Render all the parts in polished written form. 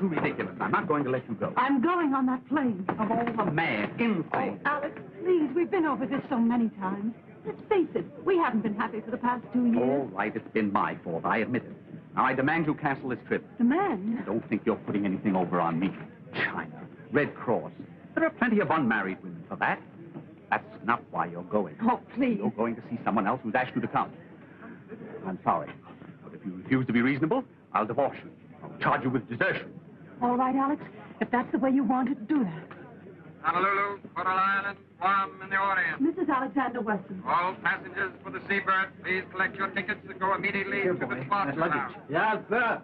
too ridiculous. I'm not going to let you go. I'm going on that plane. Of all the mad, insane. Oh, Alex, please, we've been over this so many times. Let's face it, we haven't been happy for the past 2 years. All right, it's been my fault. I admit it. Now, I demand you cancel this trip. Demand? Don't think you're putting anything over on me. China, Red Cross. There are plenty of unmarried women for that. That's not why you're going. Oh, please. You're going to see someone else who's asked you to come. I'm sorry, but if you refuse to be reasonable, I'll divorce you. I'll charge you with desertion. All right, Alex. If that's the way you want it, do that. Honolulu, Coral Island, Guam, and the Orient. Mrs. Alexander Wesson. All passengers for the Seabird, please collect your tickets and go immediately to the spot lounge. Yes, sir.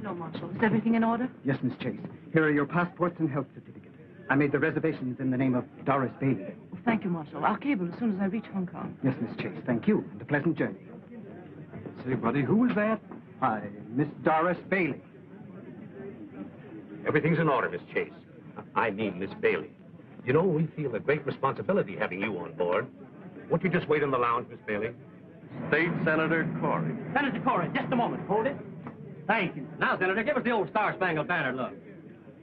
No, Marshal. Is everything in order? Yes, Miss Chase. Here are your passports and health certificates. I made the reservations in the name of Doris Bailey. Well, thank you, Marshal. I'll cable as soon as I reach Hong Kong. Yes, Miss Chase. Thank you, and a pleasant journey. Say, buddy, who was that? Hi, Miss Doris Bailey. Everything's in order, Miss Chase. I mean, Miss Bailey. You know, we feel a great responsibility having you on board. Won't you just wait in the lounge, Miss Bailey? State Senator Corey. Senator Corey, just a moment. Hold it. Thank you. Now, Senator, give us the old Star-Spangled Banner look.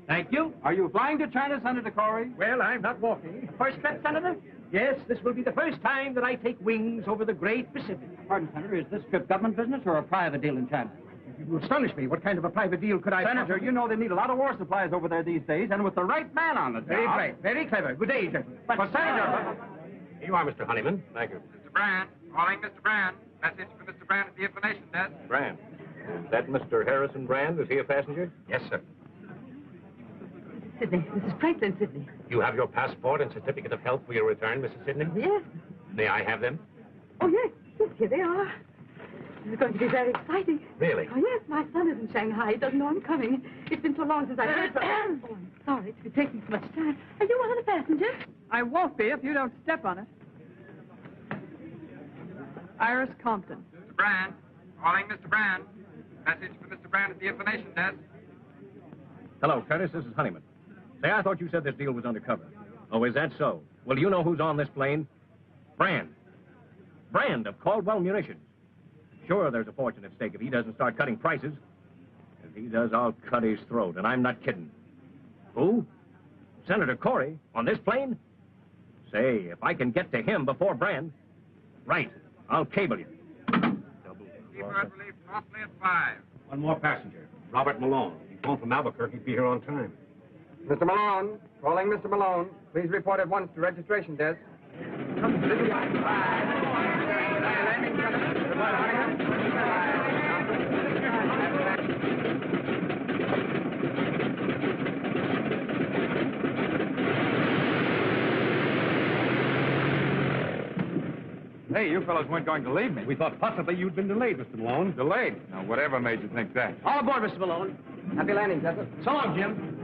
Thank you. Are you flying to China, Senator Corey? Well, I'm not walking. First trip, Senator? Yes, this will be the first time that I take wings over the great Pacific. Pardon, Senator, is this trip government business or a private deal in China? You astonish me. What kind of a private deal could I... Senator, you know they need a lot of war supplies over there these days, and with the right man on the job... Very bright, very clever. Good day, gentlemen. But Senator... Here you are, Mr. Honeyman. Thank you. Mr. Brand, calling Mr. Brand. Message for Mr. Brand at the information desk. Brand. Is that Mr. Harrison Brand? Is he a passenger? Yes, sir. Sidney. Mrs. Franklin Sidney. You have your passport and certificate of health for your return, Mrs. Sidney? Yes. May I have them? Oh, yes. Yes, here they are. This is going to be very exciting. Really? Oh, yes. My son is in Shanghai. He doesn't know I'm coming. It's been so long since I've heard from him. Oh, I'm sorry to be taking so much time. Are you one of the passengers? I won't be if you don't step on it. Iris Compton. Mr. Brand, calling Mr. Brand. Message for Mr. Brand at the information desk. Hello, Curtis. This is Honeyman. Say, I thought you said this deal was undercover. Oh, is that so? Well, do you know who's on this plane? Brand. Brand of Caldwell Munitions. Sure, there's a fortune at stake if he doesn't start cutting prices. If he does, I'll cut his throat, and I'm not kidding. Who? Senator Corey on this plane? Say, if I can get to him before Brand... Right, I'll cable you. Seabird will leave promptly at 5. One more passenger, Robert Malone. He's going from Albuquerque to be here on time. Mr. Malone, calling Mr. Malone. Please report at once to registration desk. Hey, you fellows weren't going to leave me. We thought possibly you'd been delayed, Mr. Malone. Delayed? Now, whatever made you think that? All aboard, Mr. Malone. Happy landing, Jessup. So long, Jim.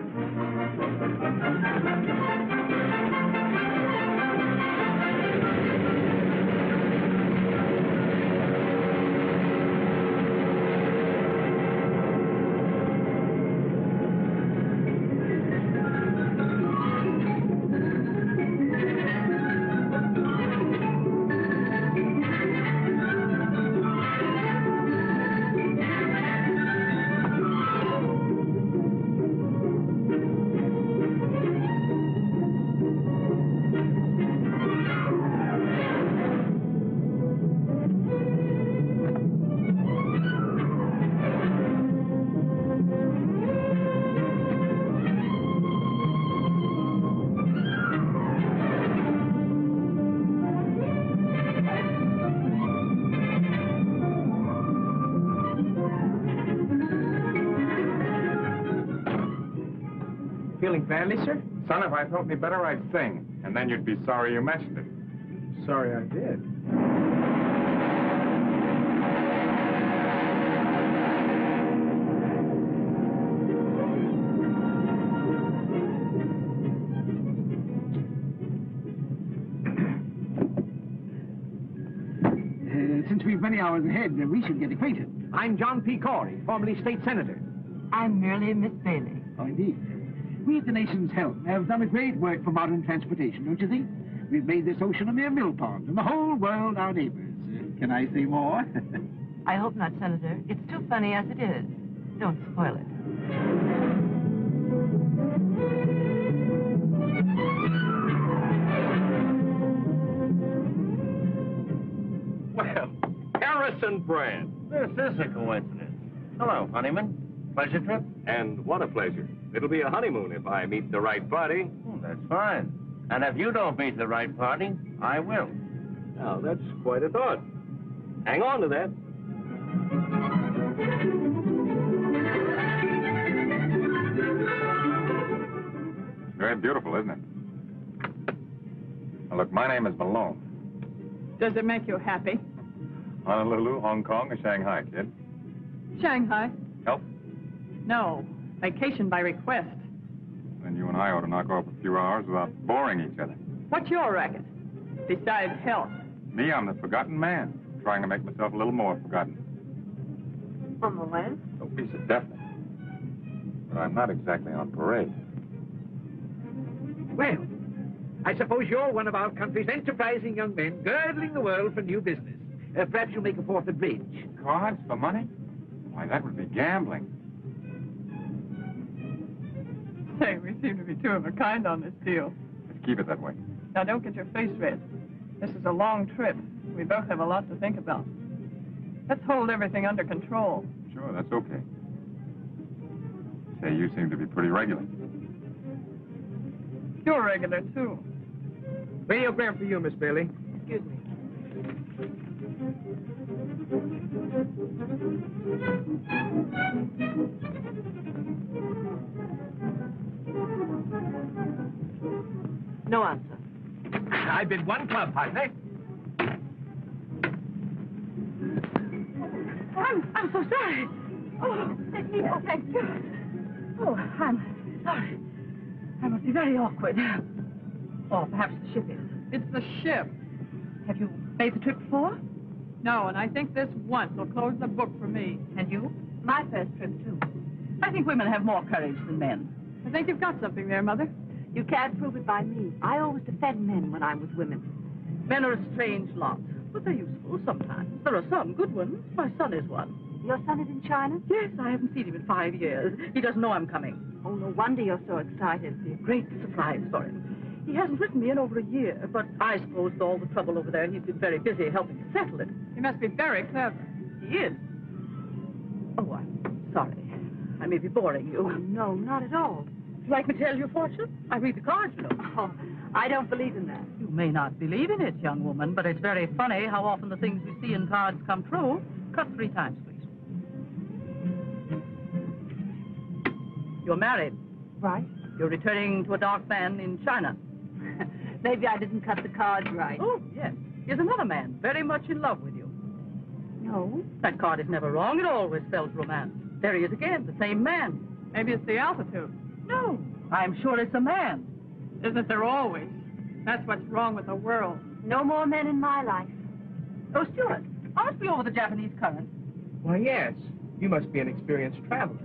Feeling badly, sir? Son, if I felt any better, I'd sing. And then you'd be sorry you mentioned it. Sorry I did. Since we've many hours ahead, we should get acquainted. I'm John P. Corey, formerly state senator. I'm merely Miss Bailey. Oh, indeed. We at the nation's help have done a great work for modern transportation, don't you think? We've made this ocean a mere mill pond, and the whole world our neighbors. Can I say more? I hope not, Senator. It's too funny as it is. Don't spoil it. Wesson Brand. This is a coincidence. Hello, Honeyman. Pleasure trip? And what a pleasure. It'll be a honeymoon if I meet the right party. Oh, that's fine. And if you don't meet the right party, I will. Now, that's quite a thought. Hang on to that. Very beautiful, isn't it? Now, look, my name is Malone. Does it make you happy? Honolulu, Hong Kong, or Shanghai, kid? Shanghai? Help? No. Vacation by request. Then you and I ought to knock off a few hours without boring each other. What's your racket? Besides health. Me, I'm the forgotten man, trying to make myself a little more forgotten. On the land? No piece of definite. But I'm not exactly on parade. Well, I suppose you're one of our country's enterprising young men, girdling the world for new business. Perhaps you'll make a fourth of bridge. Cards for money? Why, that would be gambling. Say, we seem to be two of a kind on this deal. Let's keep it that way. Now, don't get your face red. This is a long trip. We both have a lot to think about. Let's hold everything under control. Sure, that's okay. Say, you seem to be pretty regular. You're regular, too. Radiogram for you, Miss Bailey. Excuse me. No answer. I've been one club, partner. I'm so sorry. Oh, let me go, thank you. Oh, I'm sorry. I must be very awkward. Or perhaps the ship is. It's the ship. Have you made the trip before? No, and I think this once will close the book for me. And you? My first trip, too. I think women have more courage than men. I think you've got something there, Mother. You can't prove it by me. I always defend men when I'm with women. Men are a strange lot, but they're useful sometimes. There are some good ones. My son is one. Your son is in China? Yes, I haven't seen him in 5 years. He doesn't know I'm coming. Oh, no wonder you're so excited. It'll be a great surprise for him. He hasn't written me in over a year, but I suppose with all the trouble over there, he's been very busy helping to settle it. He must be very clever. He is. Oh, I'm sorry. I may be boring you. Oh, no, not at all. Would you like me to tell your fortune? I read the cards, you know. Oh, I don't believe in that. You may not believe in it, young woman, but it's very funny how often the things we see in cards come true. Cut 3 times, please. You're married. Right. You're returning to a dark man in China. Maybe I didn't cut the cards right. Oh, yes. Here's another man, very much in love with you. No. That card is never wrong. It always spells romance. There he is again, the same man. Maybe it's the altitude. No. I'm sure it's a man. Isn't there always? That's what's wrong with the world. No more men in my life. Oh, Stuart, I must be over the Japanese current. Why, yes. You must be an experienced traveler.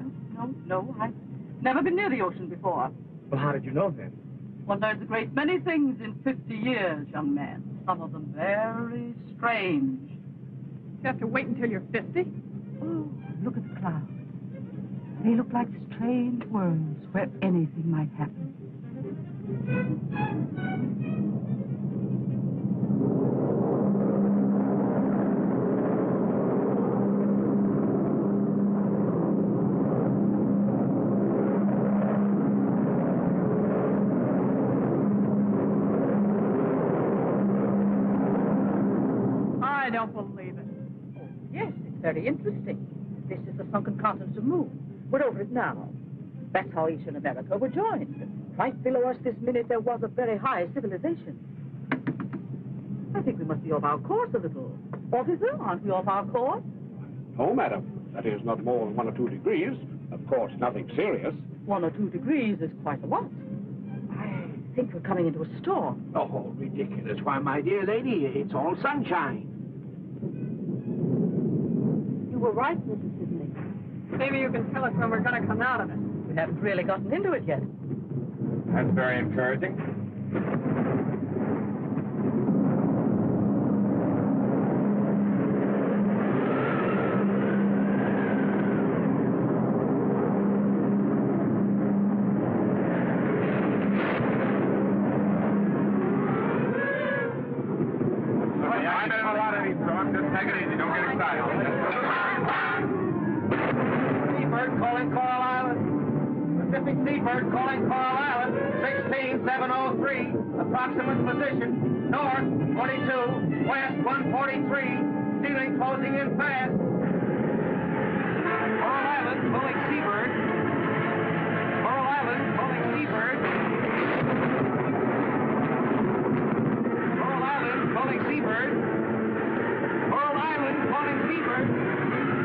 No, I've never been near the ocean before. Well, how did you know then? One learns a great many things in 50 years, young man. Some of them very strange. You have to wait until you're 50? Oh, look at the clouds. They look like strange worlds where anything might happen. I don't believe it. Oh, yes, it's very interesting. This is the sunken continent of Moon. We're over it now. That's how Asia and America were joined. Right below us this minute, there was a very high civilization. I think we must be off our course a little. Officer, aren't we off our course? No, madam. That is not more than 1 or 2 degrees. Of course, nothing serious. 1 or 2 degrees is quite a lot. I think we're coming into a storm. Oh, ridiculous. Why, my dear lady, it's all sunshine. You were right, Mrs. Sidney. Maybe you can tell us when we're going to come out of it. We haven't really gotten into it yet. That's very encouraging. I've been in a lot of these talks. Just take it easy. Don't get excited. Pacific Seabird calling Coral Island, 16703. Approximate position, north 42, west 143. Ceiling closing in fast. Coral Island calling Seabird. Coral Island calling Seabird. Coral Island calling Seabird. Coral Island calling Seabird.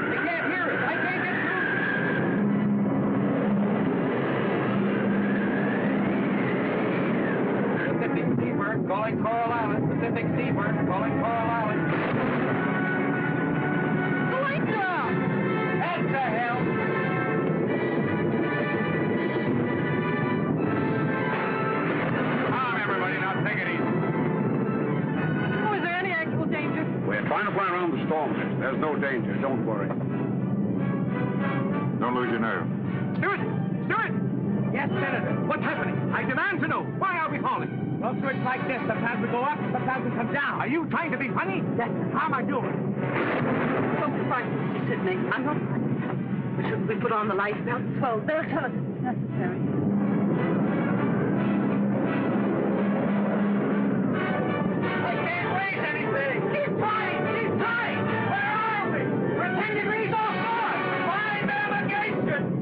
They can't hear us. I can't get through. Pacific Seabird calling Coral Island. Pacific Seabird calling Coral Island. The lights are out. That's the hell. Calm, everybody. Now take it easy. Oh, is there any actual danger? We're trying to fly around the storm, miss. There's no danger. Don't worry. Don't lose your nerve. Stewart! Stewart! Yes, Senator. What's happening? I demand to know. Why are we falling? Well, sir, it's like this. Sometimes we go up, sometimes we come down. Are you trying to be funny? Yes, sir. How am I doing? Don't frighten Mr. Sidney. I'm not frightened. Shouldn't we put on the life belts? Well, they'll tell us if it's necessary. I can't raise anything. Keep trying. Keep trying. Where are we? We're 10 degrees off north. Find navigation.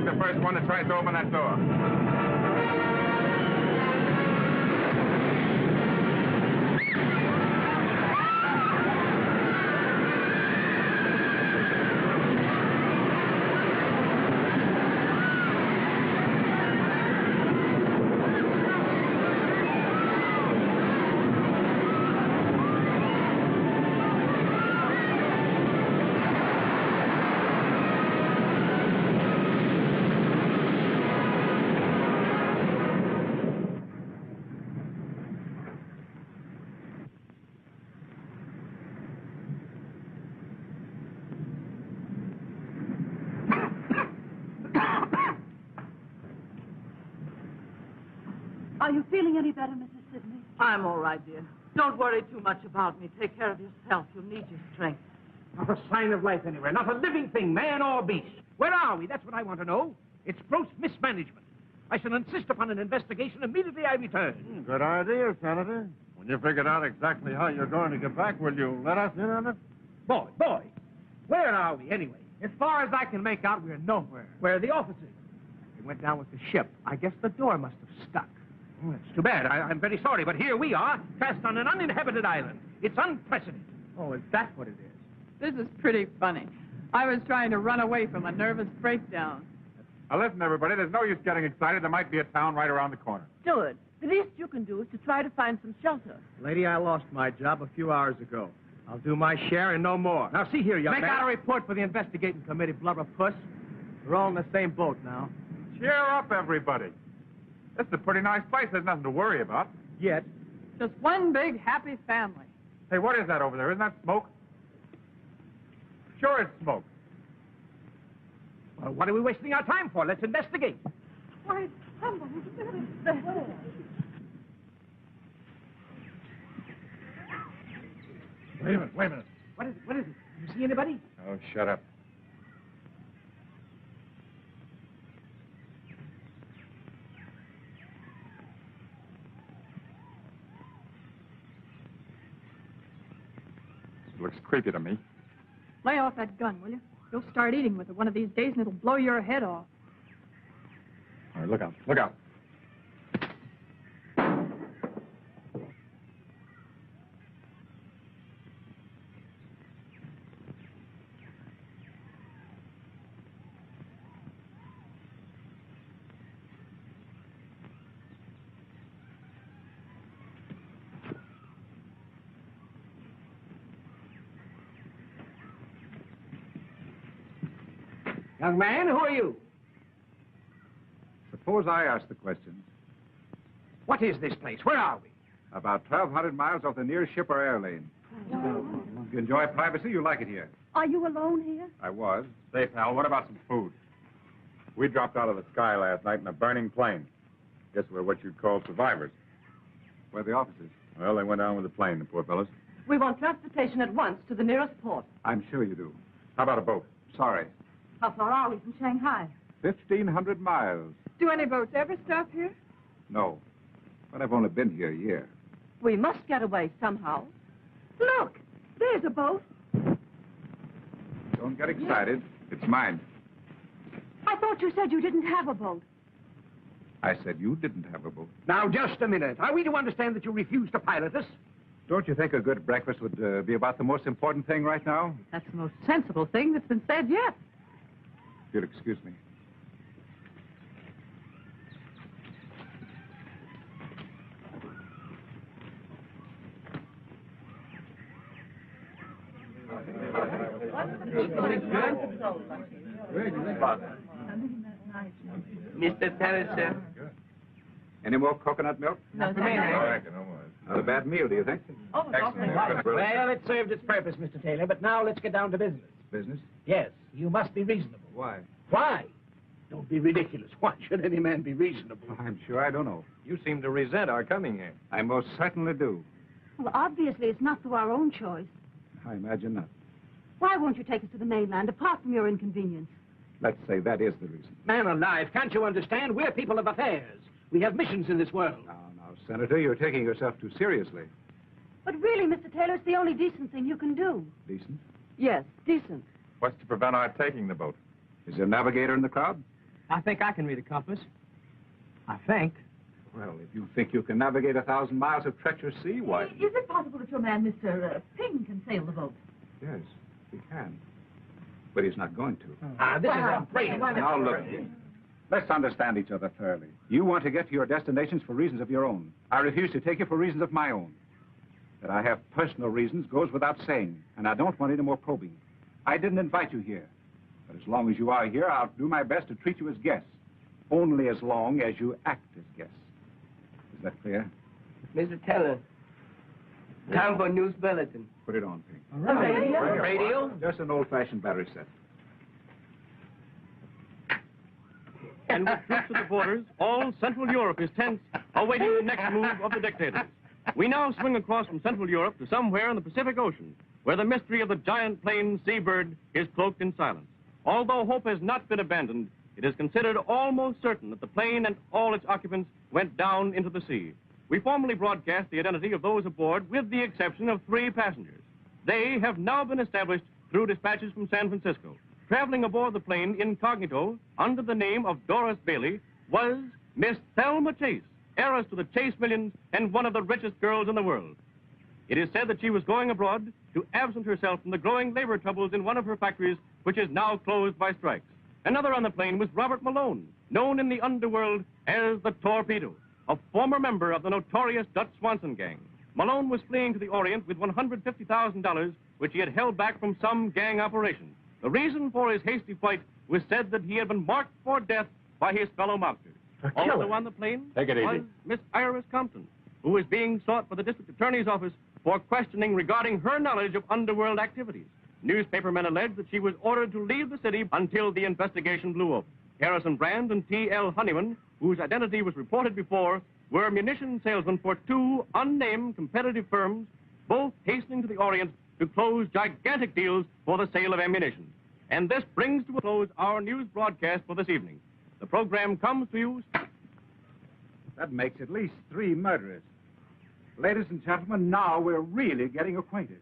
The first one that tries to open that door. Are you feeling any better, Mrs. Sidney? I'm all right, dear. Don't worry too much about me. Take care of yourself. You'll need your strength. Not a sign of life anywhere. Not a living thing, man or beast. Where are we? That's what I want to know. It's gross mismanagement. I shall insist upon an investigation immediately I return. Good idea, Senator. When you figured out exactly how you're going to get back, will you let us in on it? Boy, where are we anyway? As far as I can make out, we're nowhere. Where are the officers? They went down with the ship. I guess the door must have stuck. Oh, it's too bad. I'm very sorry, but here we are, cast on an uninhabited island. It's unprecedented. Oh, is that what it is? This is pretty funny. I was trying to run away from a nervous breakdown. Now, listen, everybody, there's no use getting excited. There might be a town right around the corner. Stewart, the least you can do is to try to find some shelter. Lady, I lost my job a few hours ago. I'll do my share and no more. Now, see here, young man. Make out a report for the investigating committee, blubber puss. We're all in the same boat now. Cheer up, everybody. This is a pretty nice place. There's nothing to worry about. Yet. Just one big happy family. Hey, what is that over there? Isn't that smoke? Sure it's smoke. Well, what are we wasting our time for? Let's investigate. Why, somebody's really there. Wait a minute, wait a minute. What is it? What is it? You see anybody? Oh, shut up. Looks creepy to me. Lay off that gun, will you? You'll start eating with it one of these days, and it'll blow your head off. All right, look out, look out. Young man, who are you? Suppose I ask the questions. What is this place? Where are we? About 1,200 miles off the nearest ship or air lane. If you enjoy privacy, you like it here. Are you alone here? I was. Say, pal, what about some food? We dropped out of the sky last night in a burning plane. Guess we're what you'd call survivors. Where are the officers? Well, they went down with the plane, the poor fellows. We want transportation at once to the nearest port. I'm sure you do. How about a boat? Sorry. How far are we from Shanghai? 1,500 miles. Do any boats ever stop here? No. But I've only been here a year. We must get away somehow. Look, there's a boat. Don't get excited. It's mine. I thought you said you didn't have a boat. I said you didn't have a boat. Now, just a minute. Are we to understand that you refuse to pilot us? Don't you think a good breakfast would be about the most important thing right now? That's the most sensible thing that's been said yet. If you'll excuse me. Mr. Terry, sir. Any more coconut milk? No, thank you. Not a bad meal, do you think? Oh, Well, it served its purpose, Mr. Taylor, but now let's get down to business. Business? Yes, you must be reasonable. Why? Why? Don't be ridiculous. Why should any man be reasonable? I'm sure I don't know. You seem to resent our coming here. I most certainly do. Well, obviously, it's not through our own choice. I imagine not. Why won't you take us to the mainland, apart from your inconvenience? Let's say that is the reason. Man alive, can't you understand? We're people of affairs. We have missions in this world. Now, Senator, you're taking yourself too seriously. But really, Mr. Taylor, it's the only decent thing you can do. Decent? Yes, decent. What's to prevent our taking the boat? Is there a navigator in the crowd? I think I can read a compass. I think. Well, if you think you can navigate 1,000 miles of treacherous sea, why... Is it possible that your man, Mr. Ping, can sail the boat? Yes, he can. But he's not going to. This is a great... Now, look, let's understand each other thoroughly. You want to get to your destinations for reasons of your own. I refuse to take you for reasons of my own. That I have personal reasons goes without saying, and I don't want any more probing. I didn't invite you here. But as long as you are here, I'll do my best to treat you as guests. Only as long as you act as guests. Is that clear? Mr. Taylor, time for news bulletin. Put it on, Pink. Radio? Just an old-fashioned battery set. And with troops at the borders, all Central Europe is tense, awaiting the next move of the dictators. We now swing across from Central Europe to somewhere in the Pacific Ocean, where the mystery of the giant plane seabird is cloaked in silence. Although hope has not been abandoned, it is considered almost certain that the plane and all its occupants went down into the sea. We formally broadcast the identity of those aboard, with the exception of 3 passengers. They have now been established through dispatches from San Francisco. Traveling aboard the plane incognito, under the name of Doris Bailey, was Miss Thelma Chase, heiress to the Chase millions and one of the richest girls in the world. It is said that she was going abroad to absent herself from the growing labor troubles in one of her factories, which is now closed by strikes. Another on the plane was Robert Malone, known in the underworld as the Torpedo, a former member of the notorious Dutch Swanson gang. Malone was fleeing to the Orient with $150,000, which he had held back from some gang operation. The reason for his hasty flight was said that he had been marked for death by his fellow mobsters. Also on the plane was Miss Iris Compton, who is being sought by the district attorney's office for questioning regarding her knowledge of underworld activities. Newspapermen allege that she was ordered to leave the city until the investigation blew up. Harrison Brand and T.L. Honeyman, whose identity was reported before, were munition salesmen for 2 unnamed competitive firms, both hastening to the Orient to close gigantic deals for the sale of ammunition. And this brings to a close our news broadcast for this evening. The program comes to you... That makes at least 3 murderers. Ladies and gentlemen, now we're really getting acquainted.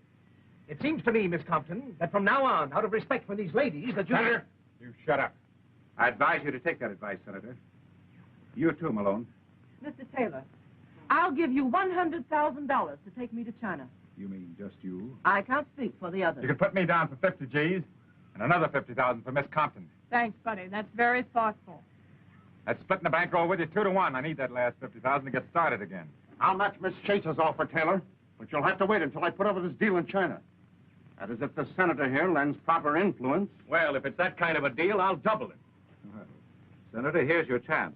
It seems to me, Miss Compton, that from now on, out of respect for these ladies, that you... Senator, you shut up. I advise you to take that advice, Senator. You too, Malone. Mr. Taylor, I'll give you $100,000 to take me to China. You mean just you? I can't speak for the others. You can put me down for 50 G's and another 50,000 for Miss Compton. Thanks, buddy. That's very thoughtful. That's splitting the bankroll with you 2 to 1. I need that last 50,000 to get started again. I'll match Miss Chase's offer, Taylor, but you'll have to wait until I put over this deal in China. That is, if the senator here lends proper influence. Well, if it's that kind of a deal, I'll double it. Well, Senator, here's your chance.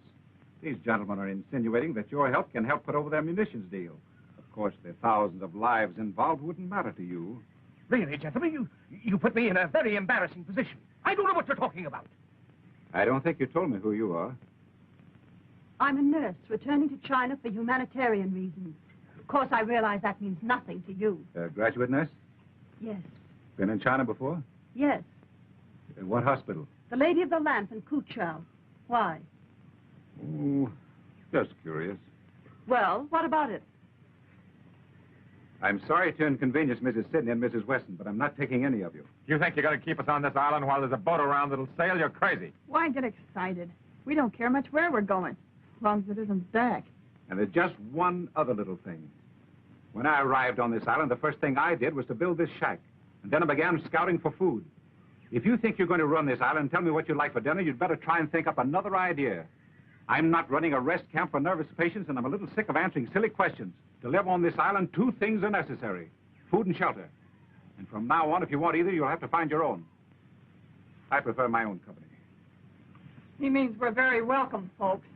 These gentlemen are insinuating that your help can help put over their munitions deal. Of course, the thousands of lives involved wouldn't matter to you. Really, gentlemen, you put me in a very embarrassing position. I don't know what you're talking about. I don't think you told me who you are. I'm a nurse returning to China for humanitarian reasons. Of course, I realize that means nothing to you. Graduate nurse? Yes. Been in China before? Yes. What hospital? The Lady of the Lamp in Kuchao. Why? Oh, just curious. Well, what about it? I'm sorry to inconvenience Mrs. Sidney and Mrs. Wesson, but I'm not taking any of you. You think you're going to keep us on this island while there's a boat around that'll sail? You're crazy. Why get excited? We don't care much where we're going, as long as it isn't back. And there's just one other little thing. When I arrived on this island, the first thing I did was to build this shack. And then I began scouting for food. If you think you're going to run this island and tell me what you'd like for dinner, you'd better try and think up another idea. I'm not running a rest camp for nervous patients, and I'm a little sick of answering silly questions. To live on this island, 2 things are necessary: food and shelter. And from now on, if you want either, you'll have to find your own. I prefer my own company. He means we're very welcome, folks.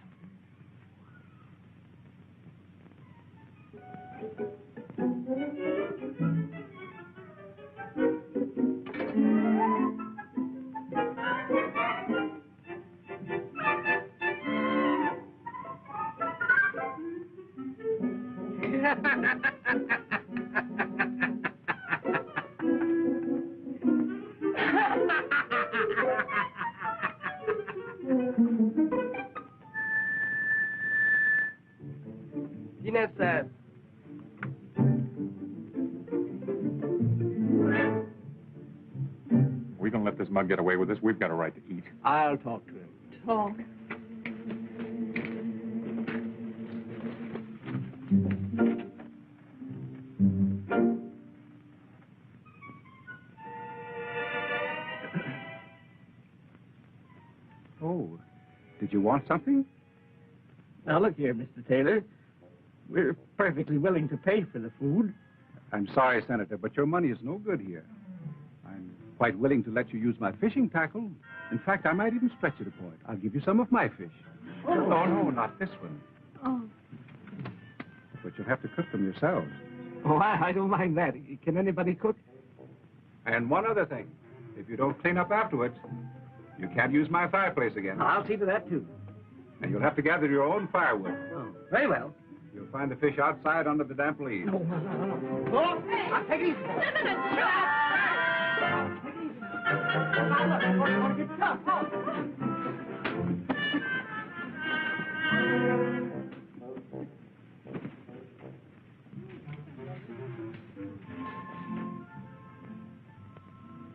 We don't let this mug get away with this. We've got a right to eat. I'll talk to him. Talk. Oh, did you want something? Now, look here, Mr. Taylor. We're perfectly willing to pay for the food. I'm sorry, Senator, but your money is no good here. I'm quite willing to let you use my fishing tackle. In fact, I might even stretch it a point. I'll give you some of my fish. Oh. No, not this one. Oh. But you'll have to cook them yourselves. Oh, I don't mind that. Can anybody cook? And one other thing. If you don't clean up afterwards, you can't use my fireplace again. I'll see to that, too. And you'll have to gather your own firewood. Oh, very well. You'll find the fish outside under the damp leaves. No. Oh, I'll take it easy. Take it easy. Now, look, want to get tough, huh?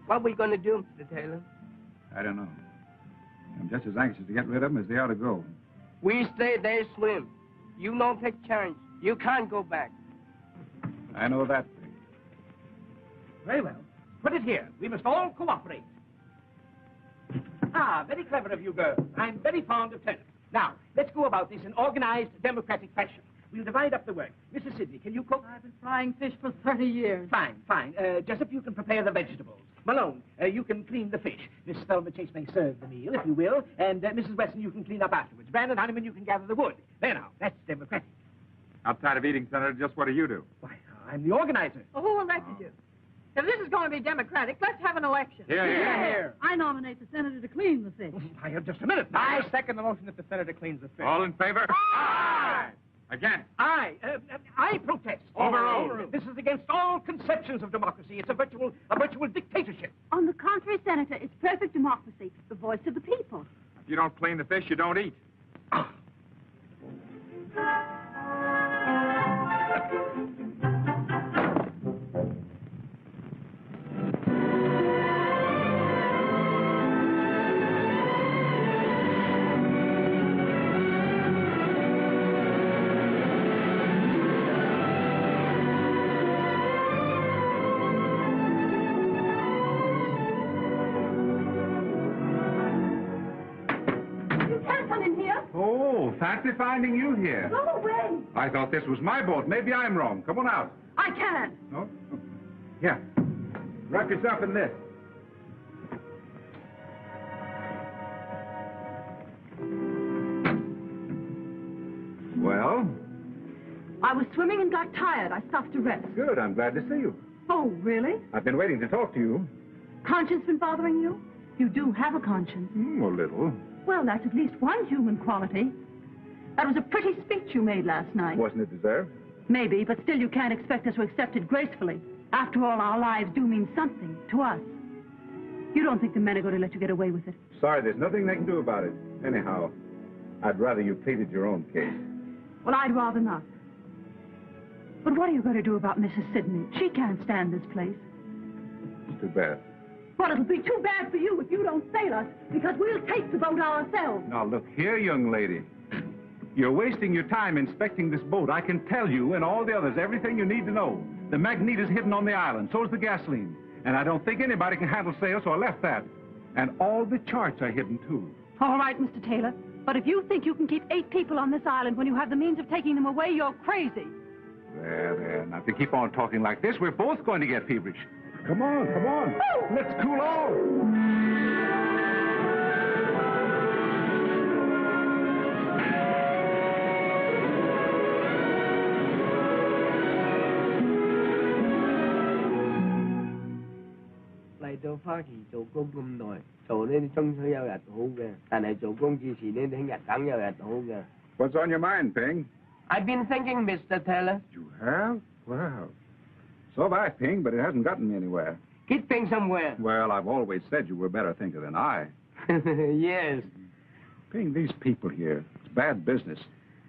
What are we going to do, Mr. Taylor? I don't know. I'm just as anxious to get rid of them as they are to go. We stay, they swim. You don't take chance. You can't go back. I know that thing. Very well. Put it here. We must all cooperate. Ah, very clever of you girls. I'm very fond of turnips. Now, let's go about this in organized, democratic fashion. We'll divide up the work. Mrs. Sidney, can you cook? I've been frying fish for 30 years. Fine. Jessup, you can prepare the vegetables. Malone, you can clean the fish. Miss Thelma Chase may serve the meal, if you will. And Mrs. Wesson, you can clean up afterwards. Brandon Honeyman, you can gather the wood. There now, that's democratic. Outside of eating, Senator, just what do you do? Why, I'm the organizer. Well, who elected you? If this is going to be democratic, let's have an election. Here. I nominate the senator to clean the fish. Just a minute. I second the motion that the senator cleans the fish. All in favor? Aye! Again. I protest. Overruled. This is against all conceptions of democracy. It's a virtual dictatorship. On the contrary, Senator, it's perfect democracy, the voice of the people. If you don't clean the fish, you don't eat. Fancy finding you here. Go away. I thought this was my boat. Maybe I'm wrong. Come on out. I can't. No? Here. Wrap yourself in this. Well? I was swimming and got tired. I stopped to rest. Good. I'm glad to see you. Oh, really? I've been waiting to talk to you. Conscience been bothering you? You do have a conscience. A little. Well, that's at least one human quality. That was a pretty speech you made last night. Wasn't it deserved? Maybe, but still you can't expect us to accept it gracefully. After all, our lives do mean something to us. You don't think the men are going to let you get away with it? Sorry, there's nothing they can do about it. Anyhow, I'd rather you pleaded your own case. Well, I'd rather not. But what are you going to do about Mrs. Sidney? She can't stand this place. It's too bad. Well, it'll be too bad for you if you don't sail us, because we'll take the boat ourselves. Now, look here, young lady. You're wasting your time inspecting this boat. I can tell you and all the others everything you need to know. The magnet is hidden on the island. So's the gasoline. And I don't think anybody can handle sail, so I left that. And all the charts are hidden, too. All right, Mr. Taylor. But if you think you can keep 8 people on this island when you have the means of taking them away, you're crazy. There. Now, if you keep on talking like this, we're both going to get feverish. Come on. Oh. Let's cool off.嚟到花旗做工咁耐，做呢啲終須有日好嘅，但係做工之前呢，聽日梗有日好嘅。What's on your mind, Ping? I've been thinking, Mr. Taylor. You have? Well, so have I, Ping, but it hasn't gotten me anywhere. Get Ping somewhere. Well, I've always said you were a better thinker than I. Yes. Ping, these people here, it's bad business.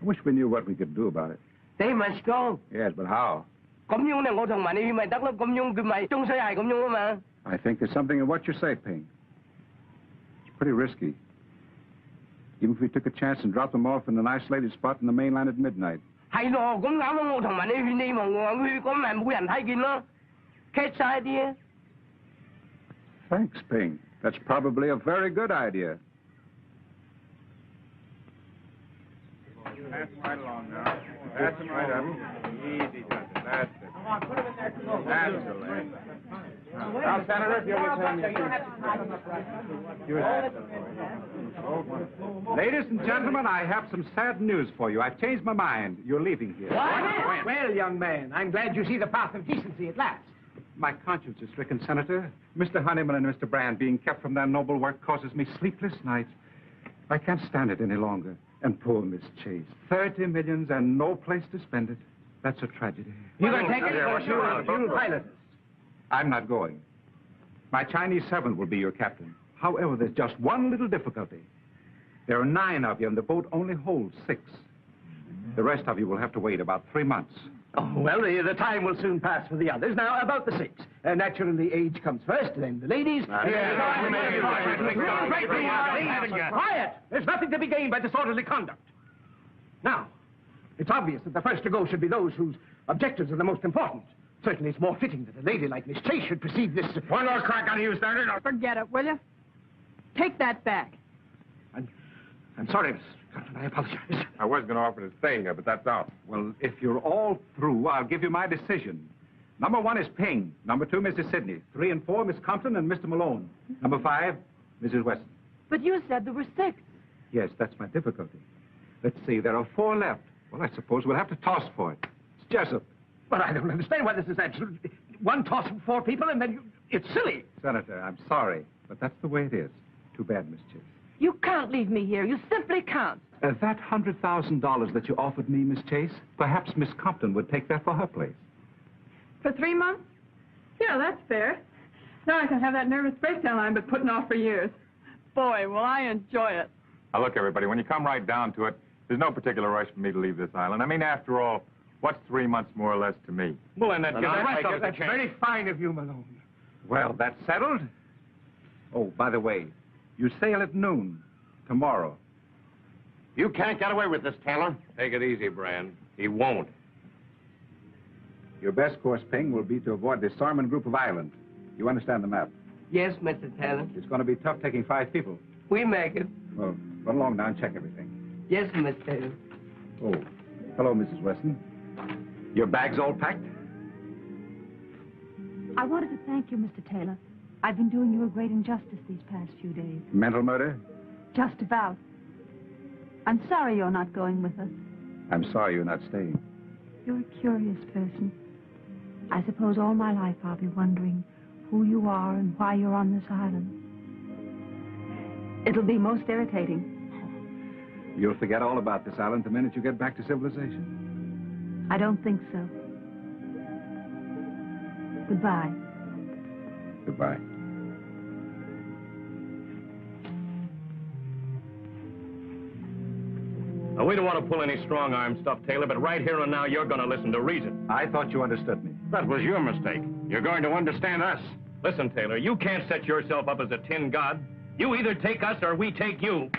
I wish we knew what we could do about it. They must go. Yes, but how? 咁樣咧，我同埋你咪得咯，咁樣佢咪終須係咁樣啊嘛。I think there's something in what you say, Ping. It's pretty risky. Even if we took a chance and dropped them off in an isolated spot in the mainland at midnight. 係咯，咁啱啱我同埋你勸你望我佢咁咪冇人睇見咯，catch晒啲啊。Thanks, Ping. That's probably a very good idea. Pass them right along now. Pass them right up. Easy does it. That's it. That's the way. Now, Senator, if you'll return your... Ladies and gentlemen, I have some sad news for you. I've changed my mind. You're leaving here. What? Well, young man, I'm glad you see the path of decency at last. My conscience is stricken, Senator. Mr. Honeyman and Mr. Bryant being kept from their noble work causes me sleepless nights. I can't stand it any longer. And poor Miss Chase. 30 millions and no place to spend it. That's a tragedy. You can take it. You'll pilot us. I'm not going. My Chinese servant will be your captain. However, there's just one little difficulty. There are 9 of you, and the boat only holds 6. The rest of you will have to wait about 3 months. Oh, well, the time will soon pass for the others. Now, about the 6. Naturally, age comes first, then the ladies. Quiet! There's nothing to be gained by disorderly conduct. Now, it's obvious that the first to go should be those whose objectives are the most important. Certainly, it's more fitting that a lady like Miss Chase should precede this... One more crack on you, Senator. Forget it, will you? Take that back. I'm sorry, Miss Compton. I apologize. I was going to offer to stay here, but that's out. Well, if you're all through, I'll give you my decision. Number 1 is Ping. Number 2, Mrs. Sidney. 3 and 4, Miss Compton and Mr. Malone. Number 5, Mrs. Wesson. But you said there were 6. Yes, that's my difficulty. Let's see, there are 4 left. Well, I suppose we'll have to toss for it. It's Jessup. But I don't understand why this is absolute... One toss of 4 people, and then you... It's silly. Senator, I'm sorry, but that's the way it is. Too bad, Miss Chase. You can't leave me here. You simply can't. That $100,000 that you offered me, Miss Chase, perhaps Miss Compton would take that for her place. For 3 months? Yeah, that's fair. Now I can have that nervous breakdown I've been putting off for years. Boy, will I enjoy it. Now, look, everybody, when you come right down to it, there's no particular rush for me to leave this island. I mean, after all, what's 3 months more or less to me? Well, then that gives the rest of us a That's chance. very fine of you, Malone. Well, that's settled. Oh, by the way, you sail at noon tomorrow. You can't get away with this, Taylor. Take it easy, Brand. He won't. Your best course, Ping, will be to avoid the Sarman group of islands. You understand the map? Yes, Mr. Taylor. It's going to be tough taking 5 people. We make it. Well, run along now and check everything. Yes, Mr. Taylor. Oh, hello, Mrs. Wesson. Your bag's all packed? I wanted to thank you, Mr. Taylor. I've been doing you a great injustice these past few days. Mental murder? Just about. I'm sorry you're not going with us. I'm sorry you're not staying. You're a curious person. I suppose all my life I'll be wondering who you are and why you're on this island. It'll be most irritating. You'll forget all about this island the minute you get back to civilization. I don't think so. Goodbye. Goodbye. Now, we don't want to pull any strong-arm stuff, Taylor, but right here and now, you're going to listen to reason. I thought you understood me. That was your mistake. You're going to understand us. Listen, Taylor, you can't set yourself up as a tin god. You either take us or we take you.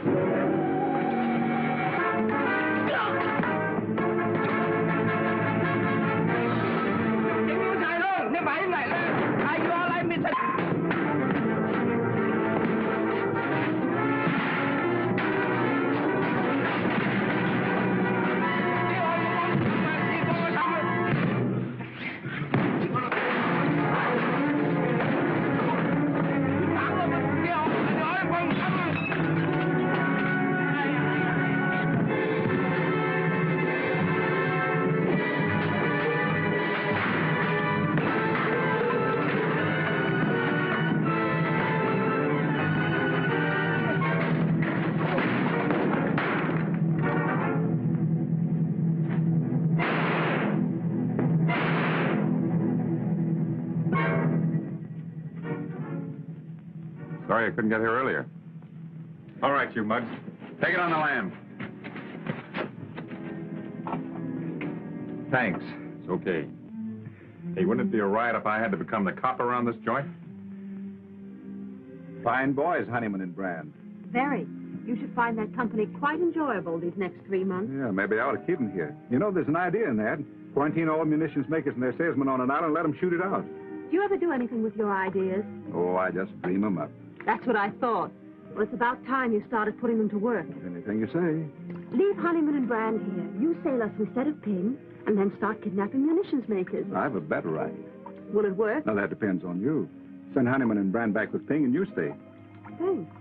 Sorry I couldn't get here earlier. All right, you mugs. Take it on the lam. Thanks. It's okay. Hey, wouldn't it be a riot if I had to become the cop around this joint? Fine boys, Honeyman and Brand. Very. You should find that company quite enjoyable these next 3 months. Yeah, maybe I ought to keep them here. You know, there's an idea in that. Quarantine all munitions makers and their salesmen on an island and let them shoot it out. Do you ever do anything with your ideas? Oh, I just dream them up. That's what I thought. Well, it's about time you started putting them to work. Anything you say. Leave Honeyman and Brand here. You sail us instead of Ping, and then start kidnapping munitions makers. I have a better idea. Will it work? Now, that depends on you. Send Honeyman and Brand back with Ping and you stay. Thanks.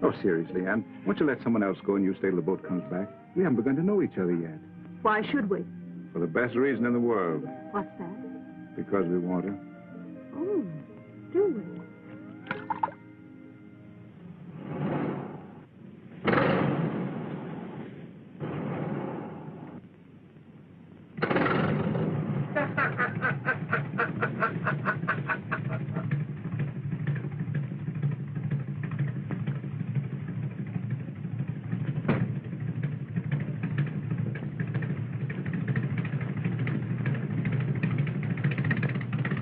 Oh, seriously, Ann. Won't you let someone else go and you stay till the boat comes back? We haven't begun to know each other yet. Why should we? For the best reason in the world. What's that? Because we want to. Oh, do we?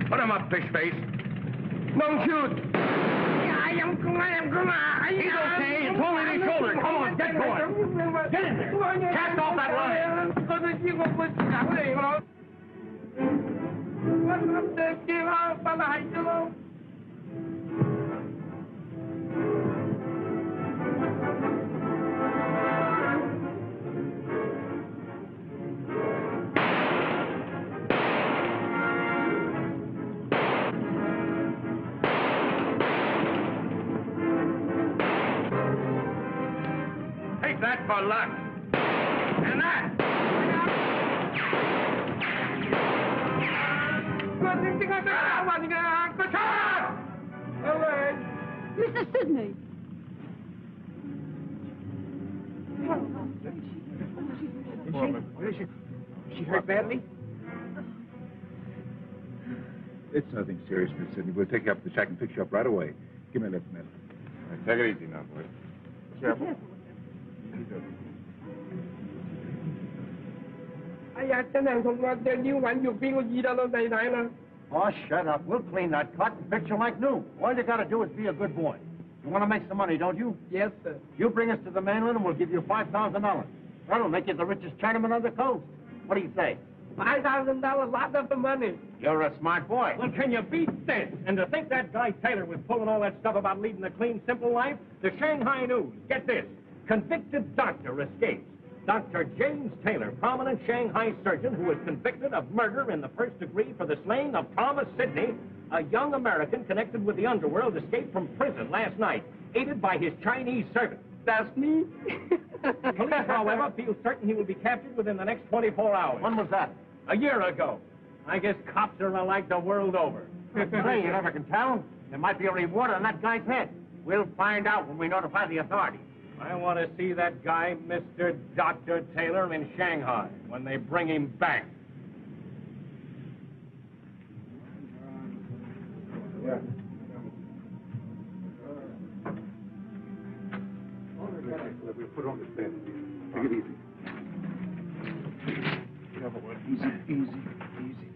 Put him up, fish face. Don't shoot. He's okay. It's only his shoulder. Come on, get going. Get in there. Cast off that line. Take that for luck. And that. Mr. Sidney! Where is she? She hurt badly? It's nothing serious, Miss Sidney. We'll take you up to the shack and fix you up right away. Give me a lift, man. Take it easy now, boy. Careful. Oh, shut up. We'll clean that cut and fix you like new. All you gotta do is be a good boy. You want to make some money, don't you? Yes, sir. You bring us to the mainland and we'll give you $5,000. That'll make you the richest Chinaman on the coast. What do you say? $5,000, lot of the money. You're a smart boy. Well, can you beat this? And to think that guy Taylor was pulling all that stuff about leading a clean, simple life? The Shanghai News, get this. Convicted doctor escapes. Dr. James Taylor, prominent Shanghai surgeon who was convicted of murder in the first degree for the slaying of Thomas Sidney, a young American connected with the underworld, escaped from prison last night, aided by his Chinese servant. That's me. Police, however, feel certain he will be captured within the next 24 hours. When was that? A year ago. I guess cops are alike the world over. Say, you never can tell. There might be a reward on that guy's head. We'll find out when we notify the authorities. I want to see that guy, Mr. Dr. Taylor, in Shanghai when they bring him back. Yeah. We'll put on this bed. Take it easy. Easy.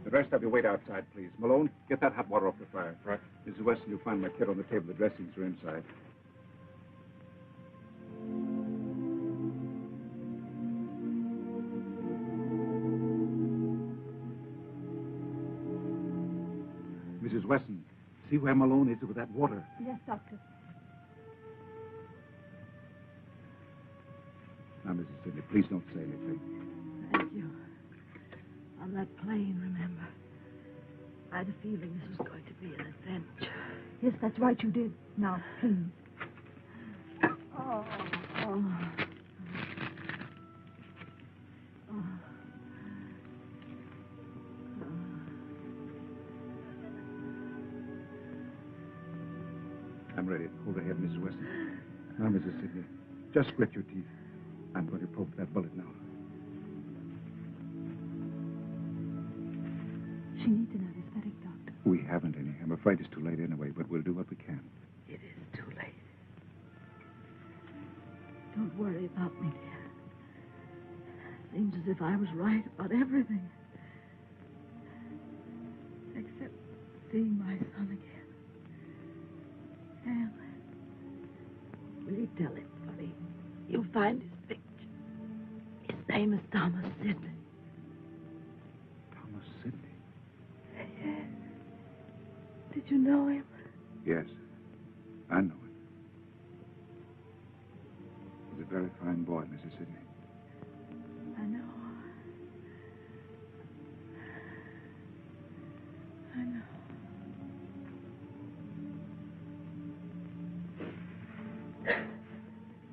The rest of you wait outside, please. Malone, get that hot water off the fire. Right. Mrs. Wesson, you'll find my kit on the table. The dressings are inside. Mrs. Wesson, see where Malone is with that water? Yes, Doctor. Now, Mrs. Sidney, please don't say anything. Thank you. On that plane, remember? I had a feeling this was going to be an adventure. Yes, that's right, you did. Now, please. Oh. I'm ready. Hold her head, Mrs. Weston. Now, Mrs. Sidney, just grit your teeth. I'm going to probe that bullet now. She needs an anesthetic, Doctor. We haven't any. I'm afraid it's too late anyway, but we'll do what we can. It is too late. Don't worry about me, dear. Seems as if I was right about everything. Except seeing my son again. Sam, will you tell him for me? You'll find his picture. His name is Thomas Sidney. Thomas Sidney? Yes. Did you know him? Yes, I know him. He's a very fine boy, Mrs. Sidney. I know.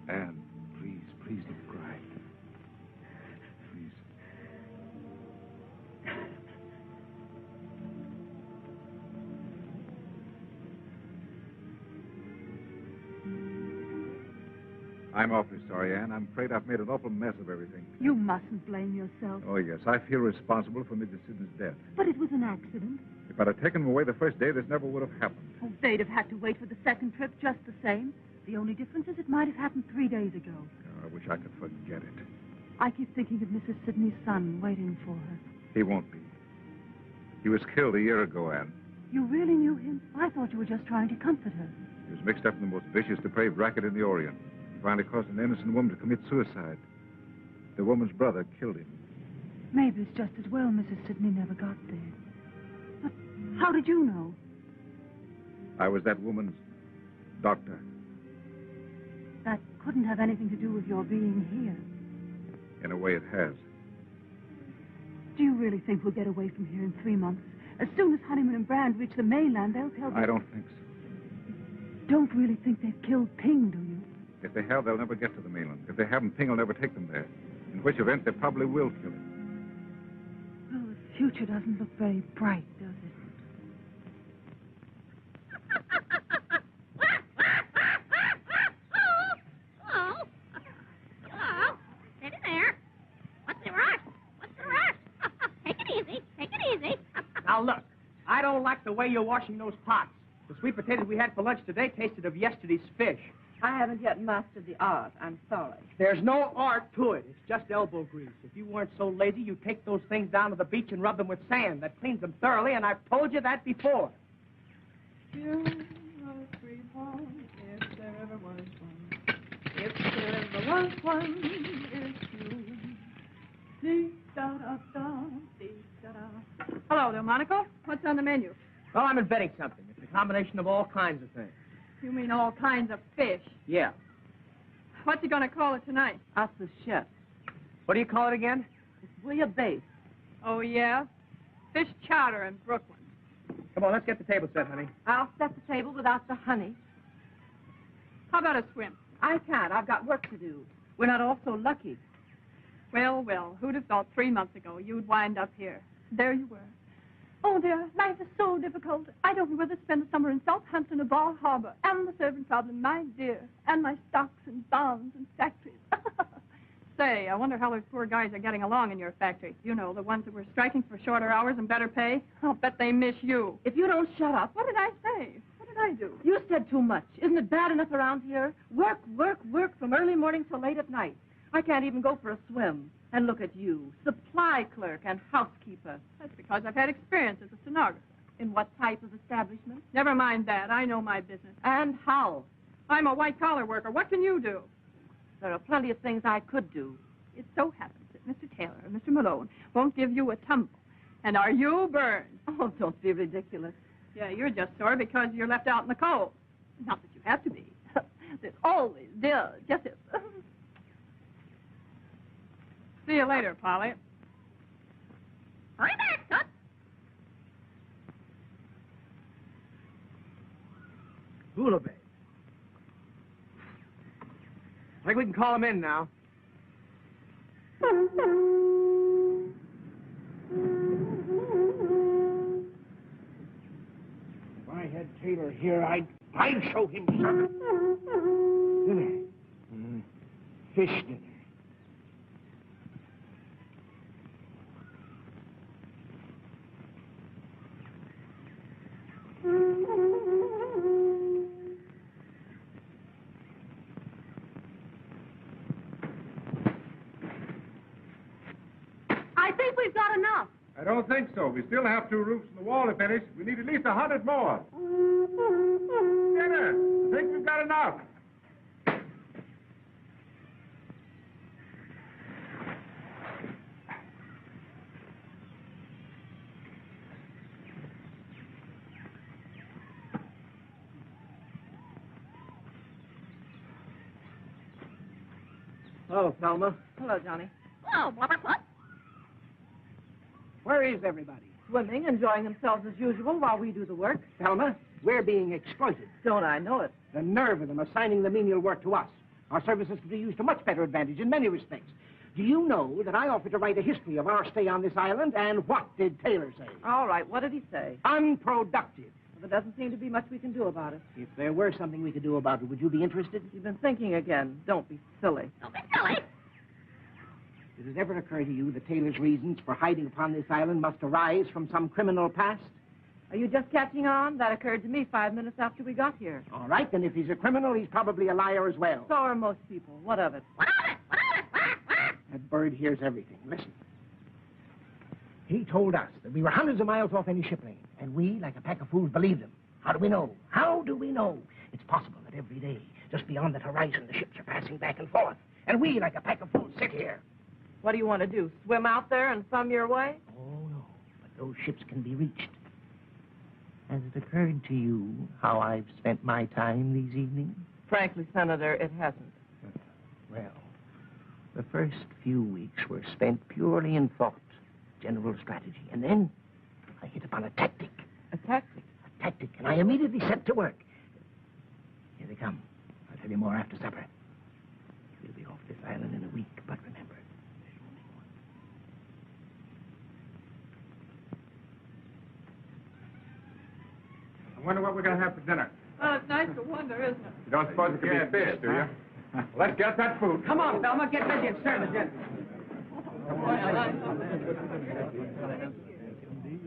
Anne, please don't cry. Please. I'm awfully sorry, Anne. I'm afraid I've made an awful mess of everything. You mustn't blame yourself. Oh, yes. I feel responsible for Mrs. Sidney's death. But it was an accident. If I'd have taken him away the first day, this never would have happened. Oh, they'd have had to wait for the second trip just the same. The only difference is it might have happened 3 days ago. Oh, I wish I could forget it. I keep thinking of Mrs. Sidney's son waiting for her. He won't be. He was killed a year ago, Anne. You really knew him? I thought you were just trying to comfort her. He was mixed up in the most vicious, depraved racket in the Orient. He finally caused an innocent woman to commit suicide. The woman's brother killed him. Maybe it's just as well Mrs. Sidney never got there. But how did you know? I was that woman's doctor. That couldn't have anything to do with your being here. In a way, it has. Do you really think we'll get away from here in 3 months? As soon as Honeyman and Brand reach the mainland, they'll tell I don't think so. Don't really think they've killed Ping, do you? If they have, they'll never get to the mainland. If they haven't, Ping will never take them there. In which event, they probably will kill him. Well, the future doesn't look very bright, does it? Now, look, I don't like the way you're washing those pots. The sweet potatoes we had for lunch today tasted of yesterday's fish. I haven't yet mastered the art. I'm sorry. There's no art to it. It's just elbow grease. If you weren't so lazy, you'd take those things down to the beach and rub them with sand. That cleans them thoroughly, and I've told you that before. You know, sweetheart, if there ever was one, if there ever was one, it's you. Dee-da-da-da, dee-da-da. Hello, Delmonico. What's on the menu? Well, I'm inventing something. It's a combination of all kinds of things. You mean all kinds of fish? Yeah. What's he going to call it tonight? Us the chef. What do you call it again? It's bouillabaisse. Oh, yeah? Fish chowder in Brooklyn. Come on, let's get the table set, honey. I'll set the table without the honey. How about a swim? I can't. I've got work to do. We're not all so lucky. Well, well, who'd have thought 3 months ago you'd wind up here? There you were. Oh, dear, life is so difficult. I don't know whether to spend the summer in Southampton or Bar Harbor. And the servant problem, my dear. And my stocks and bonds and factories. Say, I wonder how those poor guys are getting along in your factory. You know, the ones that were striking for shorter hours and better pay. I'll bet they miss you. If you don't shut up. What did I say? What did I do? You said too much. Isn't it bad enough around here? Work, work, work from early morning till late at night. I can't even go for a swim. And look at you, supply clerk and housekeeper. That's because I've had experience as a stenographer. In what type of establishment? Never mind that. I know my business. And how? I'm a white-collar worker. What can you do? There are plenty of things I could do. It so happens that Mr. Taylor and Mr. Malone won't give you a tumble. And are you burned? Oh, don't be ridiculous. Yeah, you're just sore because you're left out in the cold. Not that you have to be. There's always dear Jessup. See you later, Polly. Hurry back, Tut. Hula Bay. I think we can call him in now. If I had Taylor here, I'd show him something. Dinner. Fish dinner. I think we've got enough. I don't think so. We still have 2 roofs in the wall to finish. We need at least 100 more. Dinner. I think we've got enough. Hello, Thelma. Hello, Johnny. Oh, Blubberfoot. Where is everybody? Swimming, enjoying themselves as usual while we do the work. Thelma, we're being exploited. Don't I know it? The nerve of them assigning the menial work to us. Our services could be used to much better advantage in many respects. Do you know that I offered to write a history of our stay on this island, and what did Taylor say? All right, what did he say? Unproductive. Well, there doesn't seem to be much we can do about it. If there were something we could do about it, would you be interested? You've been thinking again. Don't be silly. Don't be silly. Did it ever occur to you that Taylor's reasons for hiding upon this island must arise from some criminal past? Are you just catching on? That occurred to me 5 minutes after we got here. All right, then if he's a criminal, he's probably a liar as well. So are most people. What of it? What of it? What of it? That bird hears everything. Listen. He told us that we were hundreds of miles off any ship lane, and we, like a pack of fools, believed him. How do we know? How do we know? It's possible that every day, just beyond that horizon, the ships are passing back and forth, and we, like a pack of fools, sit here. What do you want to do? Swim out there and thumb your way? Oh, no. But those ships can be reached. Has it occurred to you how I've spent my time these evenings? Frankly, Senator, it hasn't. Well, the first few weeks were spent purely in thought, general strategy. And then I hit upon a tactic. A tactic? A tactic, and I immediately set to work. Here they come. I'll tell you more after supper. We'll be off this island in a week, but remember, there's only one. I wonder what we're going to have for dinner. Oh, it's nice to wonder, isn't it? You don't suppose it could be fish, do you? Let's get that food. Come on, Thelma, get busy and stir the dinner.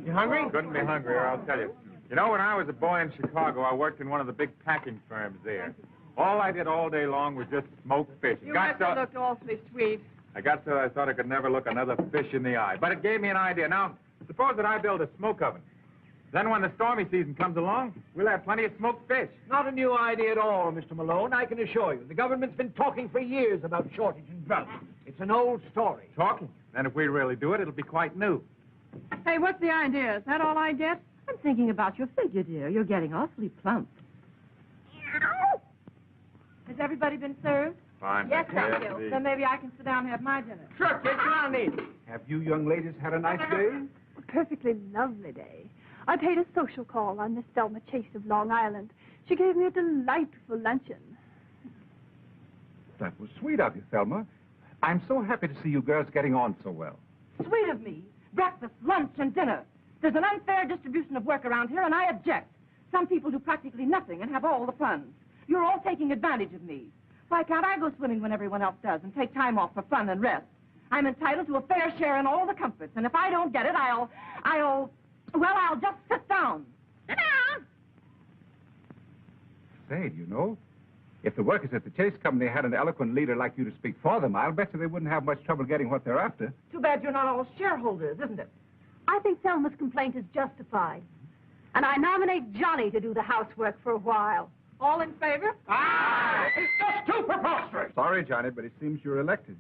You hungry? Couldn't be hungrier, I'll tell you. You know, when I was a boy in Chicago, I worked in one of the big packing firms there. All I did all day long was just smoke fish. You must have looked awfully sweet. I got so I thought I could never look another fish in the eye. But it gave me an idea. Now, suppose that I build a smoke oven. Then when the stormy season comes along, we'll have plenty of smoked fish. Not a new idea at all, Mr. Malone, I can assure you. The government's been talking for years about shortage and drought. It's an old story. Talking? Then if we really do it, it'll be quite new. Hey, what's the idea? Is that all I get? I'm thinking about your figure, dear. You're getting awfully plump. Has everybody been served? Fine. Yes, thank Yes, you. indeed. Then maybe I can sit down and have my dinner. Sure, kid, sit down and eat. Have you young ladies had a nice day? A perfectly lovely day. I paid a social call on Miss Thelma Chase of Long Island. She gave me a delightful luncheon. That was sweet of you, Thelma. I'm so happy to see you girls getting on so well. Sweet of me. Breakfast, lunch, and dinner. There's an unfair distribution of work around here, and I object. Some people do practically nothing and have all the fun. You're all taking advantage of me. Why can't I go swimming when everyone else does and take time off for fun and rest? I'm entitled to a fair share in all the comforts, and if I don't get it, I'll just sit down. Sit down! Say, you know, if the workers at the Chase Company had an eloquent leader like you to speak for them, I'll bet you they wouldn't have much trouble getting what they're after. Too bad you're not all shareholders, isn't it? I think Thelma's complaint is justified. And I nominate Johnny to do the housework for a while. All in favor? It's just too preposterous. Sorry, Johnny, but it seems you're elected.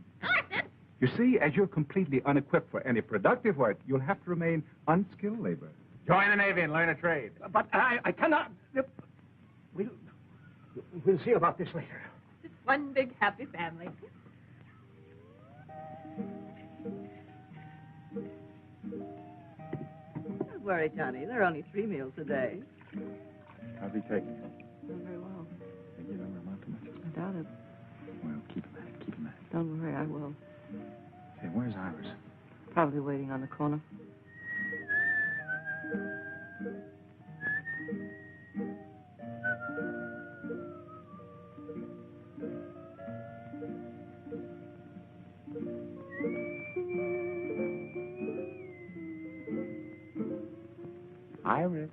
You see, as you're completely unequipped for any productive work, you'll have to remain unskilled labor. Join the Navy and learn a trade. But I cannot... We'll see about this later. It's one big happy family. Don't worry, Johnny. There are only 3 meals a day. How's he taking it? Not very well. They give him not too much. I doubt it. Well, keep him at it. Keep him at it. Don't worry, I will. Hey, where's Iris? Probably waiting on the corner. Iris.